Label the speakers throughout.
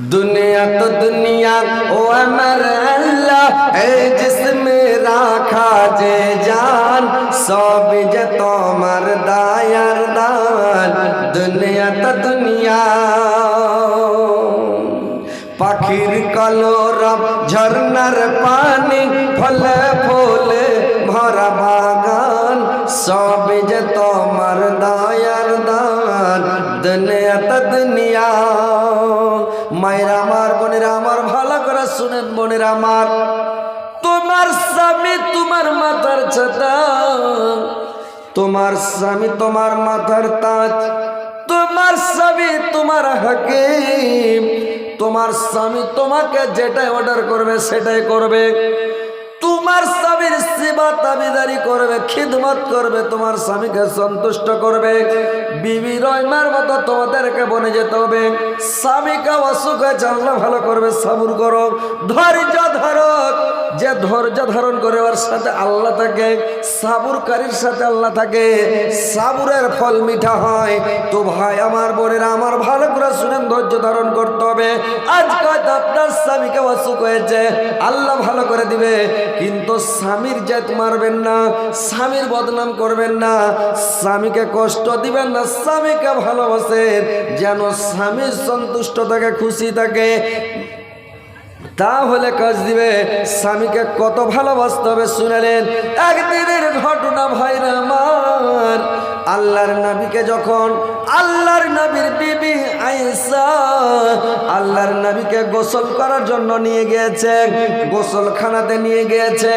Speaker 1: दुनिया तो दुनिया ओ अमर अल्लाह ए जिसमें राखा जे जान सब जे तोमर दायर दान दुनिया तो दुनिया पाखिर कलोरब झरनार पानी फले फूले भरा बागान सब जे तोमर दायर दान दुनिया तो दुनिया मायरा मार बोनेरा मार भालो करे शुनेन बोनेरा मार तुम्हार स्वामी तुम्हार माथार छाता तुम्हार स्वामी तुम्हार माथार ताज तुम्हार स्वामी तुम्हार हकीम तुम्हार स्वामी तुम्हें जेटाई ऑर्डर करबे सेटाई करबे तुम्हार स्वामीर सेवा दाबिदारी करबे खिदमत करबे तुम्हार स्वामी के सन्तुष्ट करबे बीबी रयमार मतो तुम्हादेरके बने जेते होबे स्वामी के असुख हयेछे आल्लाह भालो करबे सब्र करो धैर्य धरो जे धैर्य धारण करे ओर साथे आल्लाह थाके सब्रकारीर साथे आल्लाह थाके सब्रेर फल मिठा हय तो भाई आमार बोनेरा आमार भालो करे शुनेन धैर्य धारण करते होबे आज हयतो आपनार स्वामीके असुख हयेछे आल्लाह भालो करे दिबे किन्तु स्वामीर जात मारबेन ना स्वामीर बदनाम करबेन ना स्वामीके कष्ट दिबेन ना स्वामीके भालोबासेन जेन स्वामी सन्तुष्ट थाके खुशी थाके ताहले काज दिबे स्वामीके कत भालोबासते होबे शुनेलेन एकदिनेर घटना भाईरा आमार आल्लाहर नबीके जखन आल्लाहर नबीर बीबी आयशा आल्लाहर नबीके गोसल करार जन्य निये गिয়েছে गोसलखानाते निये गिয়েছে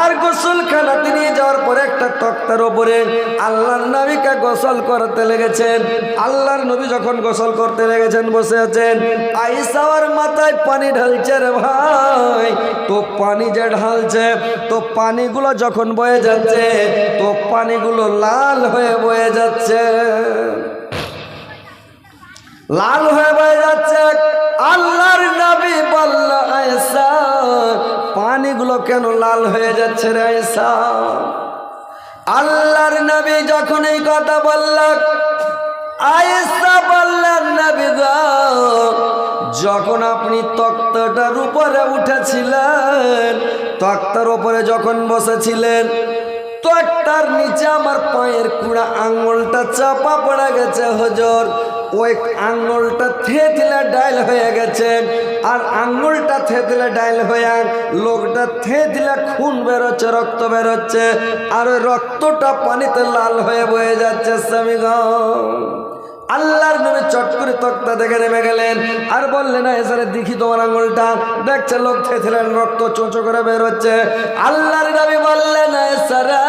Speaker 1: और गोसलखानाते निये जाओयार पर एकटा तख्तार उपरे आल्लाहर नबीके गोसल करते लेगेছেন आल्लाहर नबी जखन गोसल करते लेगेছেন बसे आছেন आयशा और माथाय पानी ढालছে रे भाई तो पानी जे ढालছে तो पानीगुलो जखन बয়ে যাচ্ছে तो पानीगुलो लाल হয়ে বয়ে যাচ্ছে लाल হয়ে বয়ে যাচ্ছে আল্লাহর নবী বলল আয়েশা পানিগুলো কেন লাল হয়ে যাচ্ছে রে আয়েশা আল্লাহর নবী যখন এই কথা বললেন আয়েশা বললেন নবী গো যখন আপনি তক্তাটার উপরে উঠেছিলেন তক্তার উপরে যখন বসেছিলেন তক্তার নিচে আমার পায়ের কুড়া আঙ্গুলটা চাপা পড়ে গেছে হুজুর ওই আঙ্গুলটা থেতলে ডাইল হয়ে গেছে আর আঙ্গুলটা থেতলে ডাইল হয়ে লোকটা থেতলে খুন বেরোচ্ছে রক্ত বেরোচ্ছে আর ওই রক্তটা পানিতে লাল হয়ে বয়ে যাচ্ছে স্বামী গো আল্লাহর নবী চট করে তক্তা দেখে নেমে গেলেন আর বললেন এসারে দেখি তোমার আঙ্গুলটা দেখছে লোক থেতলে রক্ত চোঁচো করে বের হচ্ছে আল্লাহর নবী বললেন এসারে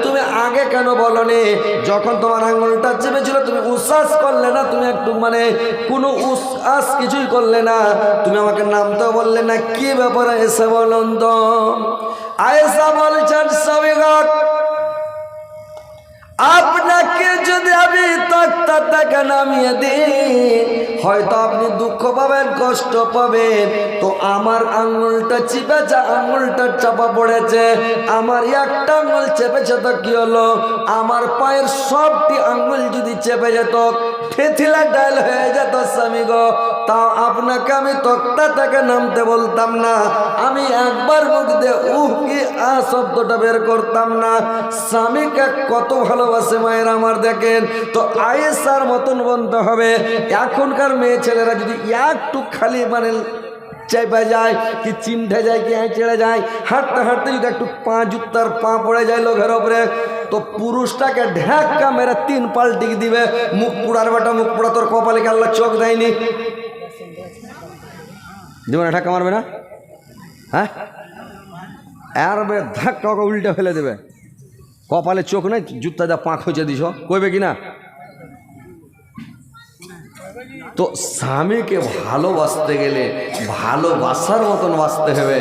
Speaker 1: তুমি আগে কেন বলনি যখন তোমার আঙ্গুলটা চেপেছিল তুমি উসাস করলে না তুমি একটু মানে কোনো উসাস কিছুই করলে না তুমি আমাকে নামতেও বললে না কি ব্যাপারে এসে বলুন তো আয়েশা বলছেন সাবিগা আপনাকে যদি আমি তক্তা থেকে নামিয়ে দিই হয়তো আপনি দুঃখ পাবেন কষ্ট পাবেন তো আমার আঙ্গুলটা চিপেছে আঙ্গুলটা চাপা পড়েছে আমার একটা আঙ্গুল চেপেছে তো কি হলো আমার পায়ের সবটি আঙ্গুল যদি চেপে যেত থেতলে ডাইল হয়ে যেত স্বামী গো তাও আপনাকে আমি তক্তা থেকে নামতে বলতাম না আমি একবার মুখ দিয়ে কি শব্দটা বের করতাম না স্বামীকে কত ভালোবাসে মায়ের আমার দেখেন তো আয়েশার মতন বলতে হবে এখনকার মেয়ে ছেলেরা যদি একটু খালি মানে চেপে যায় কি চিন্তা যায় কি চেড়ে যায় হাঁটতে হাঁটতে যদি একটু পা জুতার পা পড়ে যায় লোকের ওপরে তো পুরুষটাকে ঢাক্কা মেরে 3 পাল্টি দিবে মুখ পুড়ার বেটা মুখ পুড়া তোর কপালে কি আল্লাহ চোখ দেয়নি জীবনে ঢাক্কা মারবে না হ্যাঁ আর ধাক্কা উল্টে ফেলে দেবে কপালে চোখ নাই জুতা যা পাঁক হয়েছে দিছ কইবে কি না তো স্বামীকে ভালোবাসতে গেলে ভালোবাসার মতন বাঁচতে হবে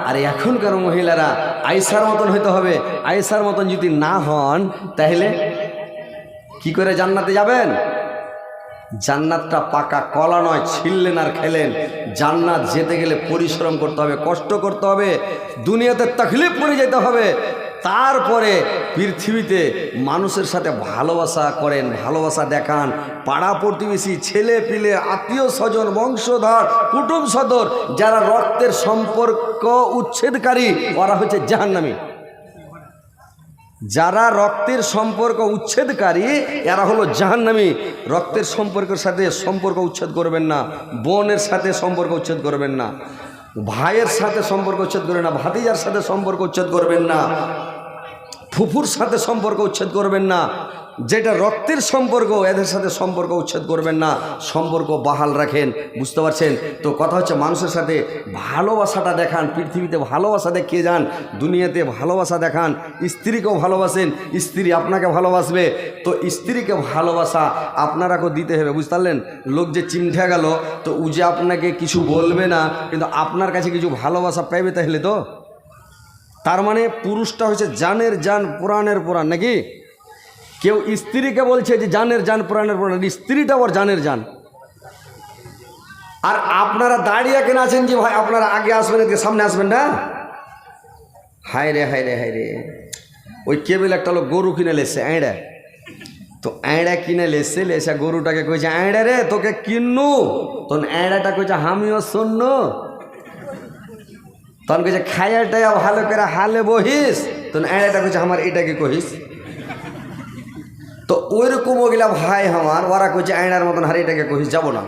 Speaker 1: আর এখনকার মহিলারা আয়েশার মতন হইতে হবে আয়েশার মতন যদি না হন তাহলে কি করে জান্নাতে যাবেন জান্নাতটা পাকা কলা নয় ছিললেন আর খেলেন জান্নাত যেতে গেলে পরিশ্রম করতে হবে কষ্ট করতে হবে দুনিয়াতে তকলিফ করে যেতে হবে তারপরে পৃথিবীতে মানুষের সাথে ভালোবাসা করেন, ভালোবাসা দেখান। পাড়া প্রতিবেশী, ছেলে পিলে, আত্মীয় স্বজন, বংশধর, কুটুম সদর যারা রক্তের সম্পর্ক উচ্ছেদকারী ওরা হচ্ছে জাহান্নামী। যারা রক্তের সম্পর্ক উচ্ছেদকারী এরা হলো জাহান্নামী। রক্তের সম্পর্কের সাথে সম্পর্ক উচ্ছেদ করবেন না, বোনের সাথে সম্পর্ক উচ্ছেদ করবেন না, ভাইয়ের সাথে সম্পর্ক উচ্ছেদ করবেন না, ভাতিজার সাথে সম্পর্ক উচ্ছেদ করবেন না, ফুফুর সাথে সম্পর্ক উচ্ছেদ করবেন না। যেটা রক্তের সম্পর্ক এদের সাথে সম্পর্ক উচ্ছেদ করবেন না, সম্পর্ক বহাল রাখেন। বুঝতে পারছেন তো? কথা হচ্ছে মানুষের সাথে ভালোবাসাটা দেখান। পৃথিবীতে ভালোবাসা দেখিয়ে যান, দুনিয়াতে ভালোবাসা দেখান। স্ত্রীকেও ভালোবাসেন, স্ত্রী আপনাকে ভালোবাসবে। তো স্ত্রীকে ভালোবাসা আপনারাকেও দিতে হবে। বুঝতে পারলেন? লোক যে চিমঠে গেল তো ও যে আপনাকে কিছু বলবে না, কিন্তু আপনার কাছে কিছু ভালোবাসা পাইবে তাহলে তো। তার মানে পুরুষটা হচ্ছে জানের জান, পুরাণের পুরাণ, নাকি? কেউ স্ত্রীকে বলছে যে জানের জান, পুরাণের পুরাণ, স্ত্রীটা ওর জানের জান। আর আপনারা দাঁড়িয়ে কেন আছেন যে ভাই আপনারা আগে আসবেন, এদিকে সামনে আসবেন না? হায় রে হায় রে হায় রে। ওই কেবল একটা লোক গরু কিনে লেসছে, আইড়া। তো আইড়া কিনে লেসছে, লেসা গরুটাকে কইছে আইড়া রে তোকে কিন্নু। তখন আইড়াটা কইছে আমিও শূন্য। তখন কইছে খায়াটাই ভালো করে হালে বহিস। তখন আইড়াটা কইছে আমার এটাকে কহিস। তো ওইরকম ওগুলা ভাই আমার, ওরা কইছে আয়নার মতন হারে এটাকে কহিস, যাবো না।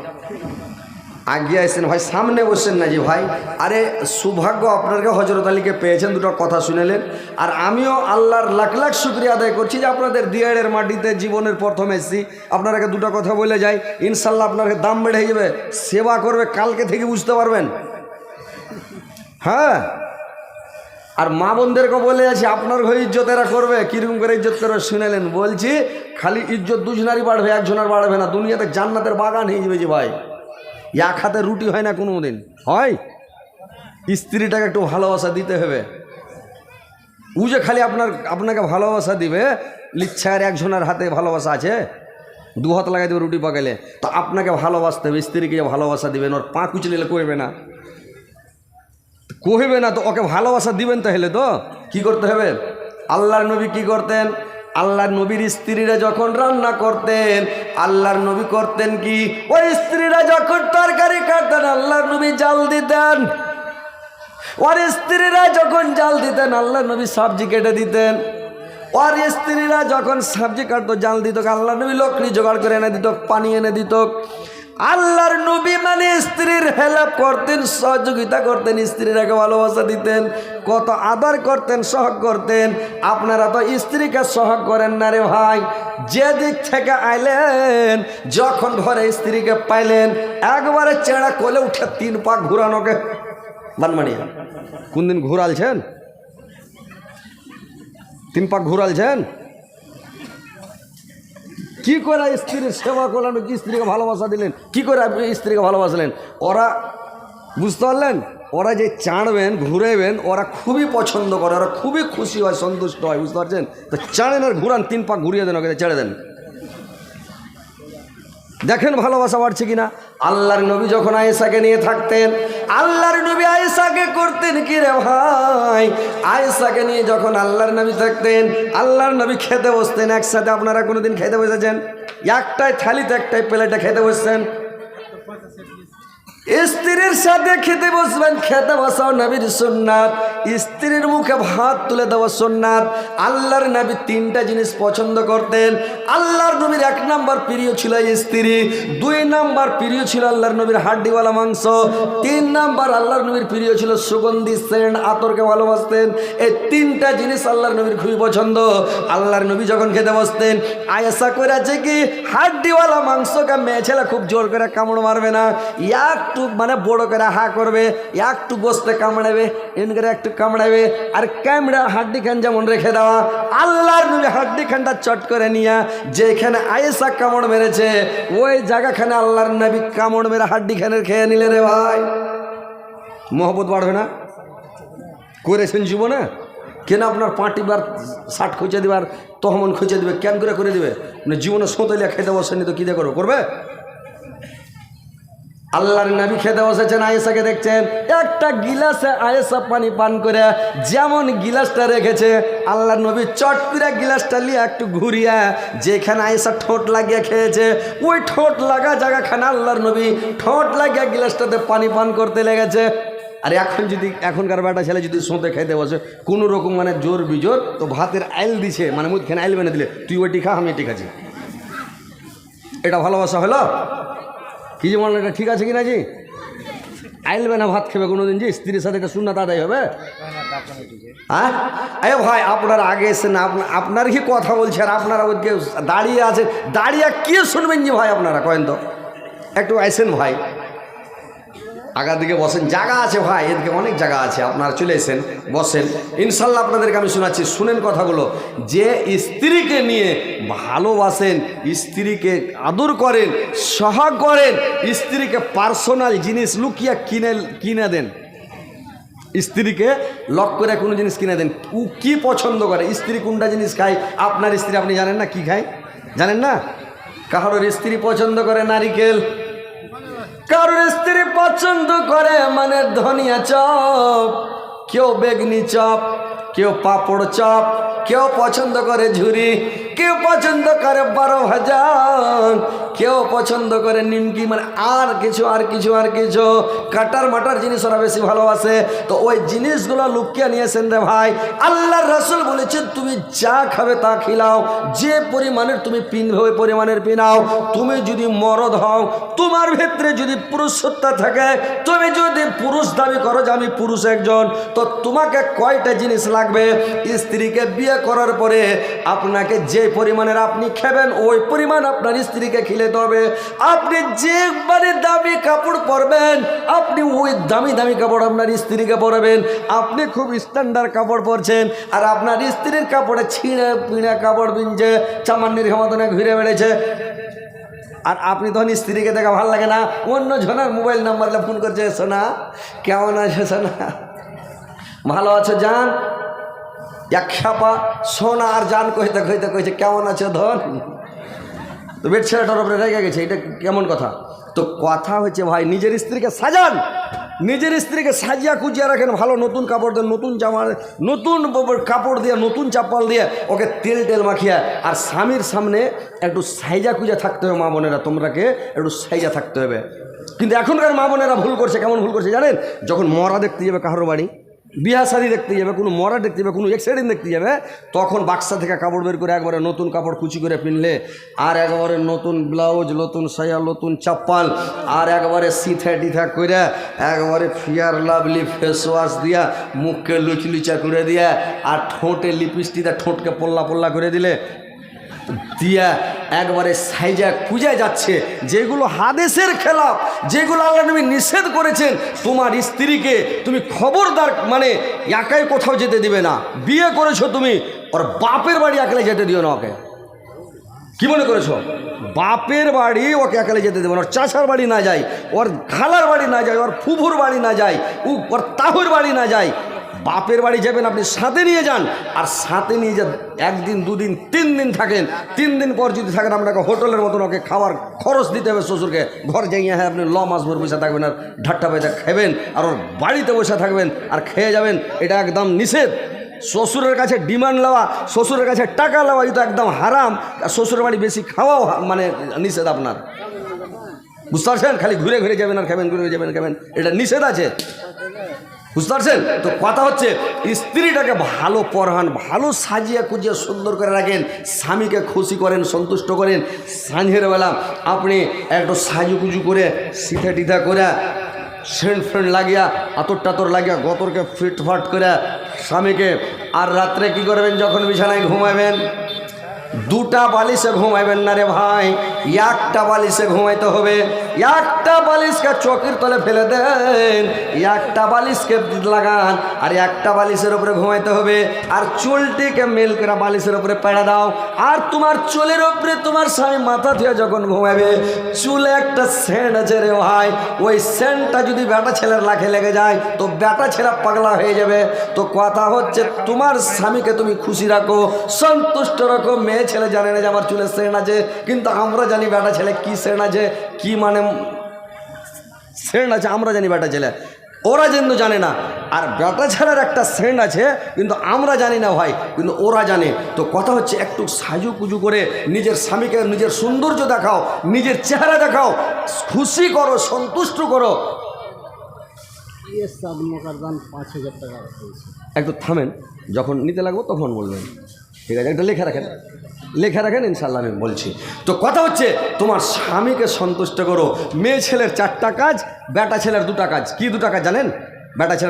Speaker 1: আগে আসছেন ভাই, সামনে বসছেন না যে ভাই। আরে সৌভাগ্য আপনাকে হজরত আলীকে পেয়েছেন, দুটো কথা শুনেলেন। আর আমিও আল্লাহর লাখ লাখ শুক্রিয়া আদায় করছি যে আপনাদের দিয়াড়ের মাটিতে জীবনের প্রথম এসেছি। আপনারাকে দুটো কথা বলে যাই, ইনশাল্লাহ আপনাকে দাম বেড়ে যাবে। সেবা করবে কালকে থেকে, বুঝতে পারবেন। হ্যাঁ, আর মা বোনদেরকে বলে যাচ্ছি আপনার ঘরে ইজ্জত এরা করবে। কীরকম করে ইজ্জত করবে শুনেলেন? বলছি খালি ইজ্জত দুজনারই বাড়বে, একজনের বাড়বে না। দুনিয়াতে জান্নাতের বাগান হয়ে যাবে যে ভাই। এক হাতে রুটি হয় না কোনো দিন, হয়। স্ত্রীটাকে একটু ভালোবাসা দিতে হবে। ও যে খালি আপনাকে ভালোবাসা দিবে, লিচ্ছার একজনের হাতে ভালোবাসা আছে? দু হাত লাগাই দেবে রুটি পাকাইলে। তো আপনাকে ভালোবাসতে হবে, স্ত্রীকে যে ভালোবাসা দিবেন, ওর পা কুচলিলে করবে না, কহিবে না। তো ওকে ভালোবাসা দিবেন তাহলে তো কি করতে হবে? আল্লাহর নবী কি করতেন? আল্লাহর নবীর স্ত্রীরা যখন রান্না করতেন, আল্লাহর নবী করতেন কি? ওই স্ত্রীরা যখন তরকারি কাটতেন, আল্লাহর নবী জাল দিতেন। ওর স্ত্রীরা যখন জাল দিতেন, আল্লাহর নবী সবজি কেটে দিতেন। ওর স্ত্রীরা যখন সবজি কাটতো, জাল দিত, আল্লাহর নবী লকড়ি জোগাড় করে এনে দিত, পানি এনে দিত। আল্লাহর নবী মানে স্ত্রীর হেল্প করতেন, সহযোগিতা করতেন, স্ত্রীরাকে ভালোবাসা দিতেন, কত আদর করতেন, সহগ করতেন। আপনারা তো স্ত্রীকে সহগ করেন না রে ভাই। যে দিক থেকে আইলেন, যখন ঘরে স্ত্রীকে পাইলেন, একবারে চেড়া কোলে উঠে 3 পাক ঘুরানোকে বানমানিয়া। কোন দিন ঘুরালছেন? 3 পাক ঘুরালছেন? কি করে স্ত্রীর সেবা করলেন, কি স্ত্রীকে ভালোবাসা দিলেন, কি করে আপনি স্ত্রীকে ভালোবাসলেন? ওরা, বুঝতে পারলেন, ওরা যে চাড়বেন, ঘুরেবেন, ওরা খুবই পছন্দ করে, ওরা খুবই খুশি হয়, সন্তুষ্ট হয়। বুঝতে পারছেন? তো চাড়েন আর ঘুরান, 3 পাক ঘুরিয়ে দেন, ওকে ছেড়ে দেন। দেখেন ভালোবাসা বাড়ছে কিনা। আল্লাহর নবী যখন আয়েশাকে নিয়ে থাকতেন, আল্লাহর নবী আয়েশাকে করতেন কি রে ভাই? আয়েশাকে নিয়ে যখন আল্লাহর নবী থাকতেন, আল্লাহর নবী খেতে বসতেন একসাথে। আপনারা কোনোদিন খেতে বসেছেন? একটাই থালিতে একটাই প্লেটে খেতে বসছেন। স্ত্রীর সাথে খেতে বসবেন, খেতে বসাও নবীর সুন্নাত। স্ত্রীর মুখে ভাত তুলে দেওয়া সুন্নাত। আল্লাহর নবী 3টা জিনিস পছন্দ করতেন। আল্লাহর নবীর 1 নম্বর প্রিয় ছিল স্ত্রী, 2 নম্বর প্রিয় ছিল আল্লাহর নবীর হাড্ডিওয়ালা মাংস, 3 নম্বর আল্লাহর নবীর প্রিয় ছিল সুগন্ধি সেন্ট, আতরকে ভালোবাসতেন। এই 3টা জিনিস আল্লাহর নবীর খুবই পছন্দ। আল্লাহর নবী যখন খেতে বসতেন, আয়েশা করেছে কি, হাড্ডিওয়ালা মাংসকে মেয়ে ছেলে খুব জোর করে কামড় মারবে না, একটু মানে বড় করে হা করবে, একটু গোস্তে কামড়াবে, এমনি করে একটু কামড়াবে, আর কামড়া হাড্ডি খান যেমন রেখে দেওয়া। আল্লাহর নবী হাড্ডি খানটা চট করে নিয়ে যেখানে আয়েশা কামড় মেরেছে, ওই জায়গাখানে আল্লাহর নবী কামড় মেরে হাড্ডি খানের খেয়ে নিলে রে ভাই। মহব্বত বাড়বে না? করেছেন জীবনে? কেন আপনার পাটিবার 60 খুঁজে দিবার, তহমন খুঁজে দিবে, কেন করে দিবে? জীবনে সোঁতলিয়া খেতে বসেনি তো কী দিয়ে করবে? আল্লাহর নবী খেতে বসেছেন, আয়েশাকে দেখছেন একটা গিলাসে আয়েশা পানি পান করে যেমন গিলাসটা রেখেছে, আল্লাহর নবী চট করে গিলাসটা নিয়ে একটু ঘুরিয়ে যেখানে আয়েশা ঠোঁট লাগিয়ে খেয়েছে ওই ঠোঁট লাগা জায়গাখানে আল্লাহর নবী ঠোঁট লাগিয়ে গিলাসটাতে পানি পান করতে লেগেছে। আর এখন যদি এখনকার বেটা ছেলে যদি সোঁতে খাইতে বসে কোনো রকম মানে জোর বিজোর, তো ভাতের আইল দিছে মানে মুখখানে আইল বেনে দিলে তুই ওইটি খা আমি এটি খাচ্ছি, এটা ভালোবাসা হলো? কি যে মনে এটা ঠিক আছে কিনা জি? আইলবে না ভাত খেবে কোনোদিন জি? স্ত্রীর সাথে এটা সুন্নাত আদায় হবে? হ্যাঁ এ ভাই আপনারা আগে এসেন, আপনার কি কথা বলছে আর আপনারা ওইদিকে দাঁড়িয়ে আছেন, দাঁড়িয়ে কে শুনবেন জি ভাই? আপনারা কয়েন তো একটু আইসেন ভাই, আগার দিকে বসেন, জায়গা আছে ভাই, এদিকে অনেক জায়গা আছে, আপনারা চলে এসেন বসেন, ইনশাল্লাহ আপনাদেরকে আমি শোনাচ্ছি, শুনেন কথাগুলো। যে স্ত্রীকে নিয়ে ভালোবাসেন, স্ত্রীকে আদর করেন, সহাগ করেন, স্ত্রীকে পার্সোনাল জিনিস লুকিয়ে কিনে দেন, স্ত্রীকে লক করে কোনো জিনিস কিনে দেন, ও কী পছন্দ করে, স্ত্রী কোনটা জিনিস খায়, আপনার স্ত্রী আপনি জানেন না কি খায়? জানেন না? কারোর স্ত্রী পছন্দ করে নারিকেল, কারোর স্ত্রী পছন্দ করে মানে ধনিয়া চপ, কেউ বেগনি চপ, কেউ পাপড় চপ, কেউ পছন্দ করে ঝুরি, কেউ পছন্দ করে 12 ভাজা, কেউ পছন্দ করে নিমকি, মানে আর কিছু কাটার মাটার জিনিস ওরা বেশি ভালোবাসে। তো ওই জিনিসগুলো লুকিয়ে নিয়েছেন রে ভাই। আল্লাহর রাসূল বলেছেন তুমি যা খাবে তা খিলাও, যে পরিমাণের তুমি পিনবে ওই পরিমাণের পিনাও। তুমি যদি মরদ হও, তোমার ভিতরে যদি পুরুষত্ব থাকে, তুমি যদি পুরুষ দাবি করো যে আমি পুরুষ একজন, তো তোমাকে কয়টা জিনিস লাগবে? স্ত্রীকে বিয়ে করার পরে আপনাকে যে পরিমাণের আপনি খাবেন ওই পরিমাণ আপনার স্ত্রীকে খিলাতে হবে। আপনি যে দামি কাপড় পরবেন আপনি ওই দামি কাপড় আপনার স্ত্রীকে পরবেন। আপনি খুব স্ট্যান্ডার্ড কাপড় পরছেন আর আপনার স্ত্রীর কাপড়ে ছিঁড়ে পিঁড়ে কাপড় পিনছে, চামান্নির মতনে ঘুরে বেড়েছে, আর আপনি তখন স্ত্রীকে দেখা ভালো লাগে না, অন্য জনের মোবাইল নাম্বারে ফোন করছে, সোনা কেমন আছে, সোনা ভালো আছো জান, এক খাপা সোনা আর জান কইতে কেমন আছে ধন, তো বেড ছেলেটার উপরে রেগে গেছে, এটা কেমন কথা? তো কথা হচ্ছে ভাই নিজের স্ত্রীকে সাজান, নিজের স্ত্রীকে সাজিয়া কুজিয়া রাখেন, ভালো নতুন কাপড় দেন, নতুন জামা, নতুন কাপড় দিয়ে, নতুন চাপ্পাল দিয়ে ওকে তেল মাখিয়া, আর স্বামীর সামনে একটু সাইজা কুজা থাকতে হবে। মা বোনেরা তোমরাকে একটু সাইজা থাকতে হবে। কিন্তু এখনকার মা বোনেরা ভুল করছে, কেমন ভুল করছে জানেন? যখন মরা দেখতে যাবে কারোর বাড়ি, বিয়া শাড়ি দেখতে যাবে, কোনো মরা দেখতে যাবে, কোনো এক্সিডেন্ট দেখতে যাবে, তখন বাক্সা থেকে কাপড় বের করে একবারে নতুন কাপড় কুচি করে পিনলে, আর একবারে নতুন ব্লাউজ, নতুন সায়া, নতুন চাপ্পাল, আর একবারে সিথা টিথা করে একবারে ফিয়ার লাভলি ফেস ওয়াশ দিয়া, মুখকে লুচলুচা করে দিয়া, আর ঠোঁটে লিপস্টিকটা ঠোঁটকে পল্লা করে দিলে দিয়া একবারে সাইজা খুঁজে যাচ্ছে, যেগুলো হাদিসের খেলাফ, যেগুলো আল্লাহ নবী নিষেধ করেছেন। তোমার স্ত্রীকে তুমি খবরদার মানে একাই কোথাও যেতে দিবে না। বিয়ে করেছো তুমি, ওর বাপের বাড়ি একলাই যেতে দিও না ওকে। কি মনে করেছো? বাপের বাড়ি ওকে একালে যেতে দেবে না, ওর চাচার বাড়ি না যায়, ওর খালার বাড়ি না যায়, ওর ফুফুর বাড়ি না যায়, ওর তাহুর বাড়ি না যায়। বাপের বাড়ি যাবেন আপনি সাথে নিয়ে যান, আর সাথে নিয়ে যান 1 দিন 2 দিন 3 দিন থাকেন। 3 দিন পর যদি থাকেন আপনাকে হোটেলের মতন ওকে খাওয়ার খরচ দিতে হবে শ্বশুরকে। ঘর যাইয়া হ্যাঁ আপনি মাস ভর বসে থাকবেন আর ঢাট্টা পয়সা খাবেন, আর ওর বাড়িতে বসে থাকবেন আর খেয়ে যাবেন, এটা একদম নিষেধ। শ্বশুরের কাছে ডিমান্ড নেওয়া, শ্বশুরের কাছে টাকা নেওয়া এটা একদম হারাম। আর শ্বশুরের বাড়ি বেশি খাওয়াও মানে নিষেধ আপনার, বুঝতে পারছেন? খালি ঘুরে যাবেন আর খাবেন, ঘুরে যাবেন খাবেন, এটা নিষেধ আছে, বুঝতে পারছেন? তো কথা হচ্ছে স্ত্রীটাকে ভালো পড়ান, ভালো সাজিয়ে কুজিয়ে সুন্দর করে রাখেন, স্বামীকে খুশি করেন, সন্তুষ্ট করেন। সাঁঝের বেলা আপনি একটু সাজুকুজু করে সিথা টিথা করে সেন্ট লাগিয়া, আতর টাতর লাগিয়া, গতরকে ফিটফাট করে স্বামীকে, আর রাত্রে কি করবেন যখন বিছানায় ঘুমাবেন? 2টা বালিশে ঘুমাইবেন না রে ভাই, 1টা বালিশে ঘুমাইতে হবে। 1টা বালিশকে চোখের তলে ফেলে দেন, 1টা বালিশকে লাগান, আর 1টা বালিশের উপরে ঘুমাইতে হবে। আর চুলটিকে মেল করে বালিশের উপরে পেড়া দাও, আর তোমার চুলের উপরে তোমার স্বামী মাথা ধুয়ে যখন ঘুমাবে, চুলে একটা সেন্ট আছে রে ভাই, ওই সেন্টটা যদি বেটা ছেলের লাখে লেগে যায় তো বেটা ছেলে পাগলা হয়ে যাবে। তো কথা হচ্ছে তোমার স্বামীকে তুমি খুশি রাখো, সন্তুষ্ট রাখো। মেয়ে ছেলে জানে না যে আমার চুলের সেন্ট আছে, কিন্তু আমরা জানি বেটা ছেলে কি সেন্ট আছে, কি মানে শ্রেণ আছে, আমরা জানি বেটা ছেলে, ওরা কিন্তু জানে না। আর বেটা ছেলের একটা শ্রেণ আছে কিন্তু আমরা জানি না ভাই, কিন্তু ওরা জানে। তো কথা হচ্ছে একটু সাজু কুজু করে নিজের স্বামীকে নিজের সৌন্দর্য দেখাও, নিজের চেহারা দেখাও, খুশি করো, সন্তুষ্ট করো।
Speaker 2: দাম 5,000 টাকা হয়েছে।
Speaker 1: একটু থামেন, যখন নিতে লাগবো তখন বলবেন, ঠিক আছে? একটা লেখা রাখেন, লেখা রাখেন, ইনশাল্লাহ আমি বলছি। তো কথা হচ্ছে তোমার স্বামীকে সন্তুষ্ট করো। মেয়ে ছেলের 4টা কাজ, বেটা ছেলের 2টা কাজ। কি 2টা কাজ জানেন? বেটা ছেলের